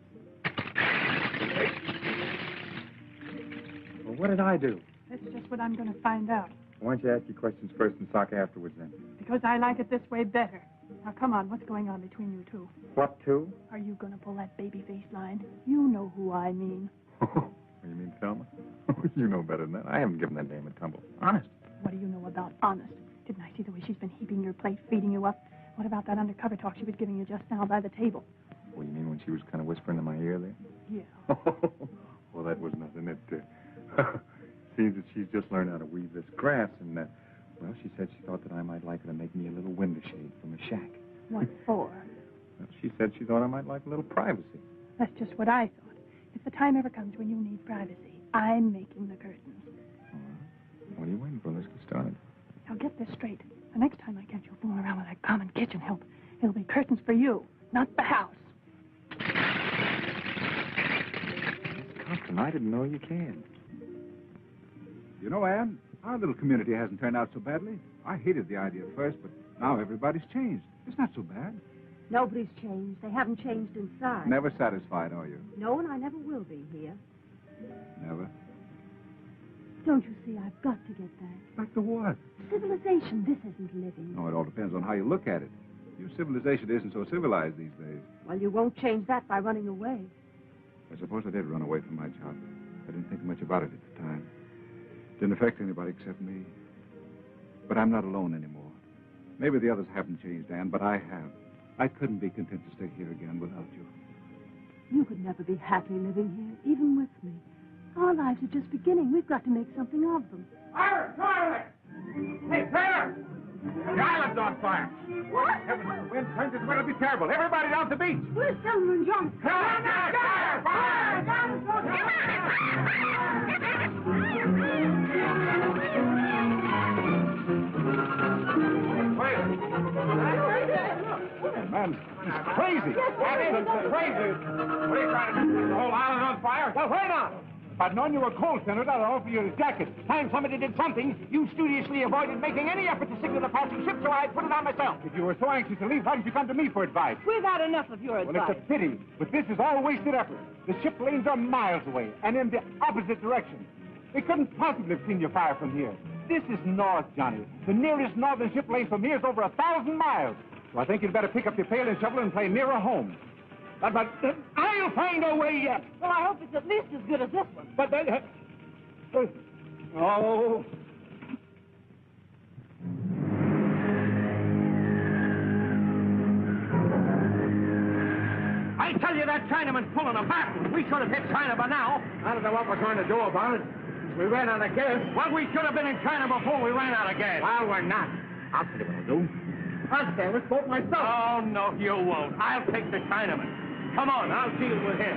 Well, what did I do? That's just what I'm going to find out. Why don't you ask your questions first and talk afterwards, then? Because I like it this way better. Now, come on, what's going on between you two? What two? Are you going to pull that baby face line? You know who I mean. You mean Thelma? You know better than that. I haven't given that name a tumble. Honest. What do you know about honest? Didn't I see the way she's been heaping your plate, feeding you up? What about that undercover talk she was giving you just now by the table? Well, you mean when she was kind of whispering in my ear there? Yeah. Well, that was nothing. It seems that she's just learned how to weave this grass, and, well, she said she thought that I might like her to make me a little window shade from a shack. What for? Well, she said she thought I might like a little privacy. That's just what I thought. If the time ever comes when you need privacy, I'm making the curtains. All right. What are you waiting for? Let's get started. Now get this straight. The next time I catch you fooling around with that common kitchen help, it'll be curtains for you, not the house. Compton, I didn't know you can. You know, Ann, our little community hasn't turned out so badly. I hated the idea at first, but now everybody's changed. It's not so bad. Nobody's changed. They haven't changed inside. Never satisfied, are you? No, and I never will be here. Never. Don't you see, I've got to get back. Back to what? Civilization. This isn't living. No, it all depends on how you look at it. Your civilization isn't so civilized these days. Well, you won't change that by running away. I suppose I did run away from my job. I didn't think much about it at the time. Didn't affect anybody except me. But I'm not alone anymore. Maybe the others haven't changed, Ann, but I have. I couldn't be content to stay here again without you. You could never be happy living here, even with me. Our lives are just beginning. We've got to make something of them. Iris, toilet! Hey, Taylor! The island's on fire. What? Heavens, the wind turns, it's going to be terrible. Everybody down to the beach. Where's Thelma and John? Come on, fire! Fire! Man, he's crazy. That isn't crazy. What are you trying to do? The whole island on fire? Well, wait on. If I'd known you were cold, Senator, I'd offer you a jacket. Time somebody did something, you studiously avoided making any effort to signal the passing ship, so I put it on myself. If you were so anxious to leave, why didn't you come to me for advice? We've had enough of your advice. Well, it's a pity, but this is all wasted effort. The ship lanes are miles away, and in the opposite direction. They couldn't possibly have seen you fire from here. This is north, Johnny. The nearest northern ship lane from here is over 1,000 miles. So I think you'd better pick up your pail and shovel and play nearer home. But I'll find a way yet. Well, I hope it's at least as good as this one. But oh. I tell you, that Chinaman's pulling a fast one. We should have hit China by now. I don't know what we're going to do about it. We ran out of gas. Well, we should have been in China before we ran out of gas. Well, we're not. I'll tell you what I'll do. I'll sail this boat myself. Oh, no, you won't. I'll take the Chinaman. Come on, I'll deal with him.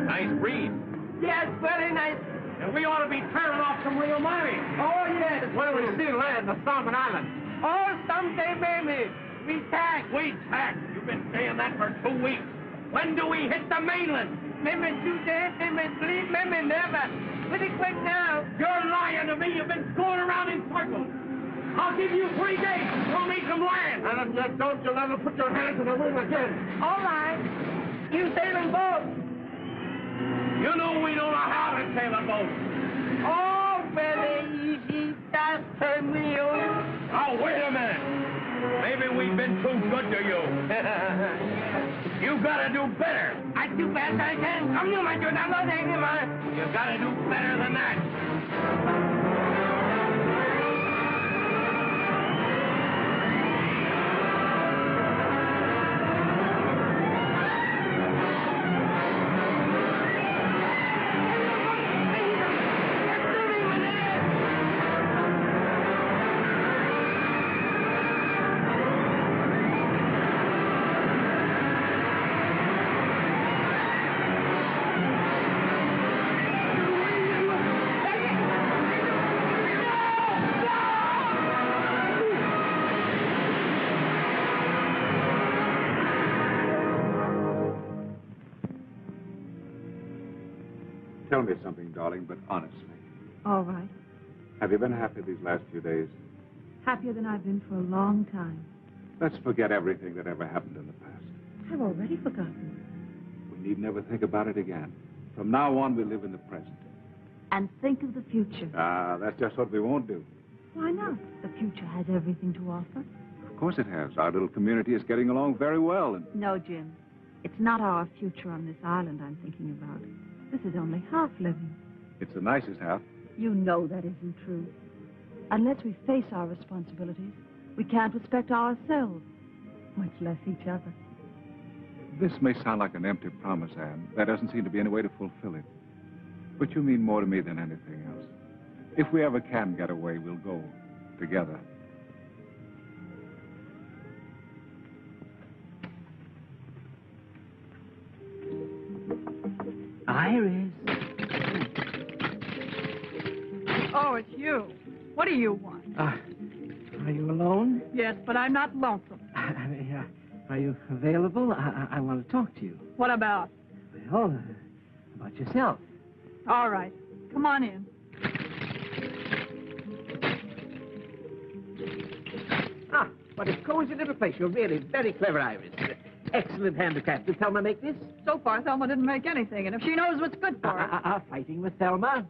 Nice breeze. Yes, very nice. And we ought to be tearing off some real money. Oh, yes. Where do we see land? The Solomon Islands. Oh, someday, maybe. We tack. We tack. You've been saying that for 2 weeks. When do we hit the mainland? Maybe today, maybe sleep, maybe never. Pretty quick now. You're lying to me. You've been going around in circles. I'll give you 3 days to show me some land. And if you don't, you'll never put your hands on the wheel again. All right. You sailing boat. You know we don't know how to sail a boat. Oh, very easy. Just turn me over. Oh, wait a minute. Maybe we've been too good to you. You gotta do better. I do best I can. Come you, my good. I'm not angry, man. You gotta do better than that. Tell me something, darling, but honestly. All right. Have you been happy these last few days? Happier than I've been for a long time. Let's forget everything that ever happened in the past. I've already forgotten. We need never think about it again. From now on, we live in the present. And think of the future. Ah, that's just what we won't do. Why not? The future has everything to offer. Of course it has. Our little community is getting along very well. And No, Jim. It's not our future on this island I'm thinking about. This is only half living. it's the nicest half. You know that isn't true. Unless we face our responsibilities, we can't respect ourselves, much less each other. This may sound like an empty promise, Anne. There doesn't seem to be any way to fulfill it. But you mean more to me than anything else. If we ever can get away, we'll go together. Iris. Oh, it's you. What do you want? Are you alone? Yes, but I'm not lonesome. Are you available? I want to talk to you. What about? Well, about yourself. All right. Come on in. Ah, what a cozy little place. You're really very clever, Iris. Excellent handicraft. Did Thelma make this? So far, Thelma didn't make anything, and if she knows what's good for her... Fighting with Thelma?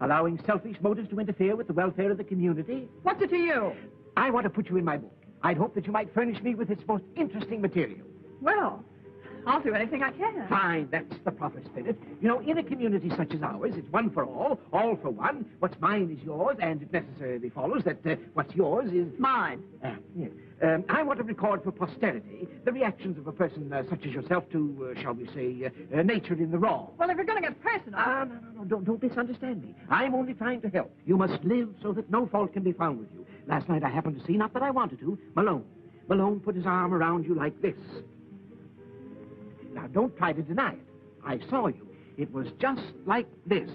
Allowing selfish motives to interfere with the welfare of the community? What's it to you? I want to put you in my book. I'd hope that you might furnish me with its most interesting material. Well, I'll do anything I can. Fine, that's the proper spirit. You know, in a community such as ours, it's one for all for one. What's mine is yours, and it necessarily follows that what's yours is... Mine. Yes. I want to record for posterity the reactions of a person such as yourself to, shall we say, nature in the raw. Well, if you're going to get personal... No, don't misunderstand me. I'm only trying to help. You must live so that no fault can be found with you. Last night I happened to see, not that I wanted to, Malone. Malone put his arm around you like this. Now, don't try to deny it. I saw you. It was just like this.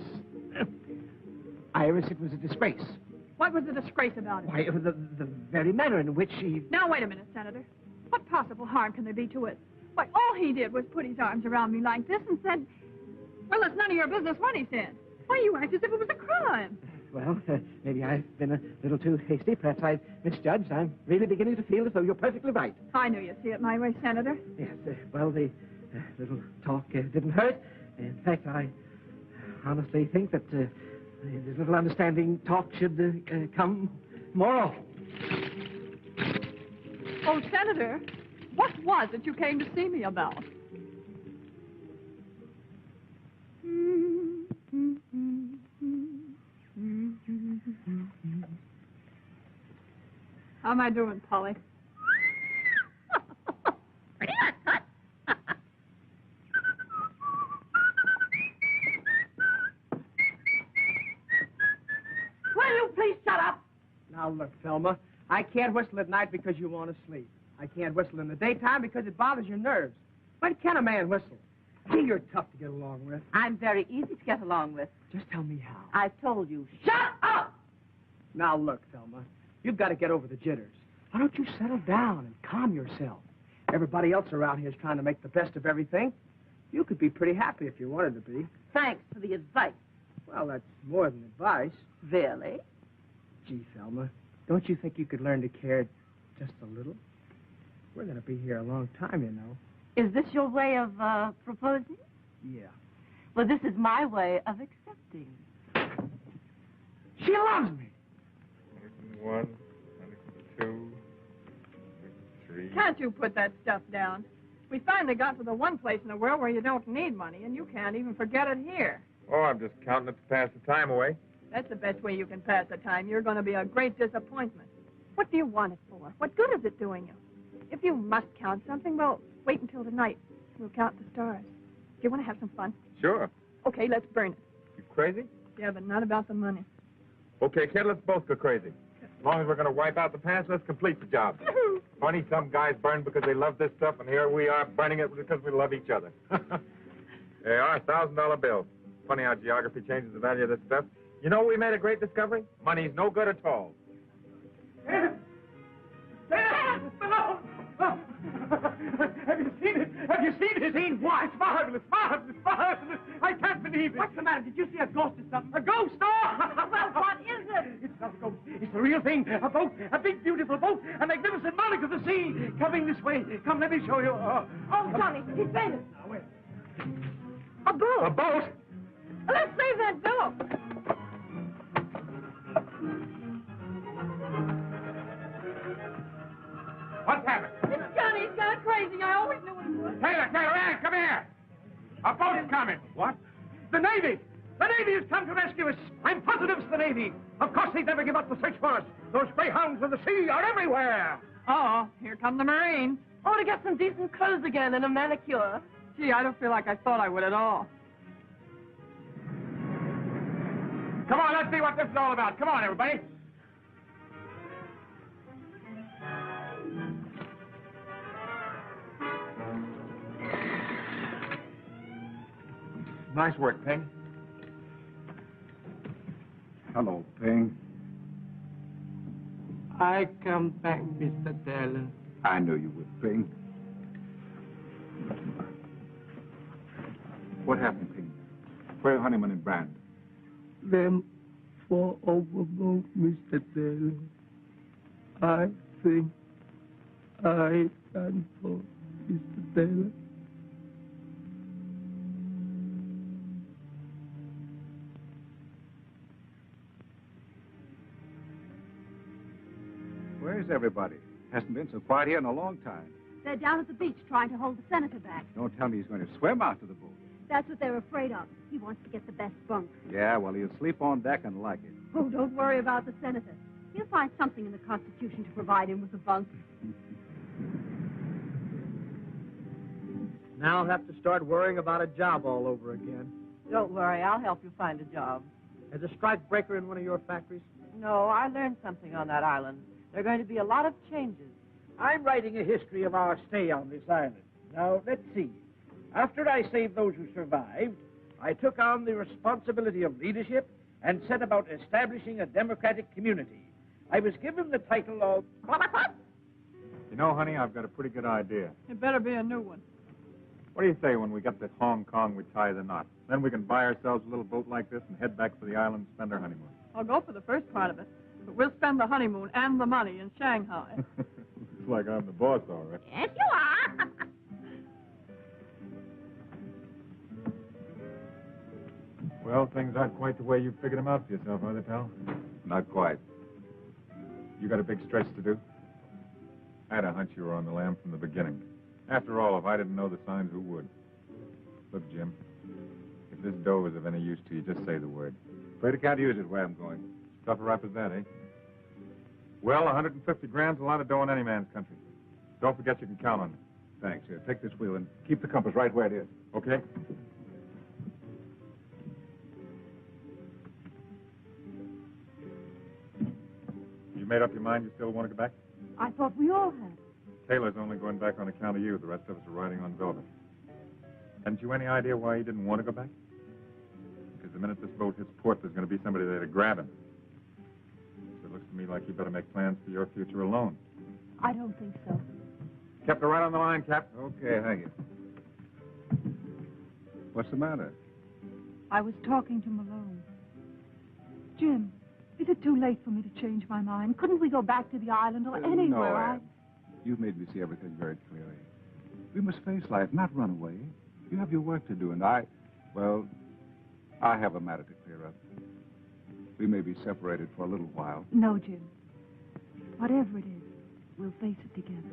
Iris, it was a disgrace. What was the disgrace about it? Why, the very manner in which she... Now, wait a minute, Senator. What possible harm can there be to it? Why, all he did was put his arms around me like this and said, well, it's none of your business what he said. Why, you act as if it was a crime. Well, maybe I've been a little too hasty. Perhaps I've misjudged. I'm really beginning to feel as though you're perfectly right. I knew you'd see it my way, Senator. Yes, well, the little talk didn't hurt. In fact, I honestly think that the little understanding talk should come more often. Oh, Senator, what was it you came to see me about? How am I doing, Polly? Will you please shut up? Now, look, Thelma, I can't whistle at night because you want to sleep. I can't whistle in the daytime because it bothers your nerves. When can a man whistle? Gee, you're tough to get along with. I'm very easy to get along with. Just tell me how. I've told you. Shut up! Now, look, Thelma, you've got to get over the jitters. Why don't you settle down and calm yourself? Everybody else around here is trying to make the best of everything. You could be pretty happy if you wanted to be. Thanks for the advice. Well, that's more than advice. Really? Gee, Thelma, don't you think you could learn to care just a little? We're going to be here a long time, you know. Is this your way of proposing? Yeah. Well, this is my way of accepting. She loves me. 1, 2, 3. Can't you put that stuff down? We finally got to the one place in the world where you don't need money, and you can't even forget it here. Oh, I'm just counting it to pass the time away. That's the best way you can pass the time. You're going to be a great disappointment. What do you want it for? What good is it doing you? If you must count something, well, wait until tonight. We'll count the stars. Do you want to have some fun? Sure. Okay, let's burn it. You crazy? Yeah, but not about the money. Okay, kid, let's both go crazy. As long as we're going to wipe out the past, let's complete the job. Funny, some guys burn because they love this stuff, and here we are burning it because we love each other. They are $1,000 bills. Funny how geography changes the value of this stuff. You know, we made a great discovery. Money's no good at all. Malone! Have you seen it? Have you seen it? Seen what? It's marvelous, marvelous, marvelous. I can't believe it. What's the matter? Did you see a ghost or something? A ghost? No! Well, what is it? It's not a ghost. It's the real thing. A boat. A big, beautiful boat. A magnificent monarch of the sea. Coming this way. Come, let me show you. Oh, Johnny, he's fainted. Now, where? A boat! A boat? Let's save that boat! What's happened? It's Johnny. He's gone crazy. I always knew it would. Taylor, Ann, come here. A boat's coming. What? The Navy! The Navy has come to rescue us. I'm positive it's the Navy. Of course they'd never give up the search for us. Those greyhounds of the sea are everywhere. Uh-oh, here come the Marines. Oh, to get some decent clothes again and a manicure. Gee, I don't feel like I thought I would at all. Come on, let's see what this is all about. Come on, everybody. Nice work, Ping. Hello, Ping. I come back, Mr. Taylor. I knew you would, Ping. What happened, Ping? Where are Honeyman and Bryant? Them fall overboard, Mr. Taylor. I think I done for Mr. Taylor. Where's everybody? Hasn't been so quiet here in a long time. They're down at the beach trying to hold the senator back. Don't tell me he's going to swim out to the boat. That's what they're afraid of. He wants to get the best bunk. Yeah, well, he'll sleep on deck and like it. Oh, don't worry about the senator. He'll find something in the Constitution to provide him with a bunk. Now I'll have to start worrying about a job all over again. Don't worry, I'll help you find a job. As a strike breaker in one of your factories? No, I learned something on that island. There are going to be a lot of changes. I'm writing a history of our stay on this island. Now, let's see. After I saved those who survived, I took on the responsibility of leadership and set about establishing a democratic community. I was given the title of... You know, honey, I've got a pretty good idea. It better be a new one. What do you say when we get to Hong Kong, we tie the knot? Then we can buy ourselves a little boat like this and head back for the island and spend our honeymoon. I'll go for the first part of it, but we'll spend the honeymoon and the money in Shanghai. It's like I'm the boss, all right. Yes, you are. Well, things aren't quite the way you figured them out for yourself, are they, pal? Not quite. You got a big stretch to do? I had a hunch you were on the lam from the beginning. After all, if I didn't know the signs, who would? Look, Jim, if this dough is of any use to you, just say the word. Afraid I can't use it where I'm going. Tough a rap as that, eh? Well, 150 grand's a lot of dough in any man's country. Don't forget you can count on me. Thanks. Here, take this wheel and keep the compass right where it is. Okay? You made up your mind you still want to go back? I thought we all had. Taylor's only going back on account of you. The rest of us are riding on velvet. Hadn't you any idea why he didn't want to go back? Because the minute this boat hits port, there's going to be somebody there to grab him. So it looks to me like you better make plans for your future alone. I don't think so. Kept her right on the line, Cap. Okay, thank you. What's the matter? I was talking to Malone. Jim, is it too late for me to change my mind? Couldn't we go back to the island or anywhere? No, Anne. You've made me see everything very clearly. We must face life, not run away. You have your work to do, and I have a matter to clear up. We may be separated for a little while. No, Jim. Whatever it is, we'll face it together.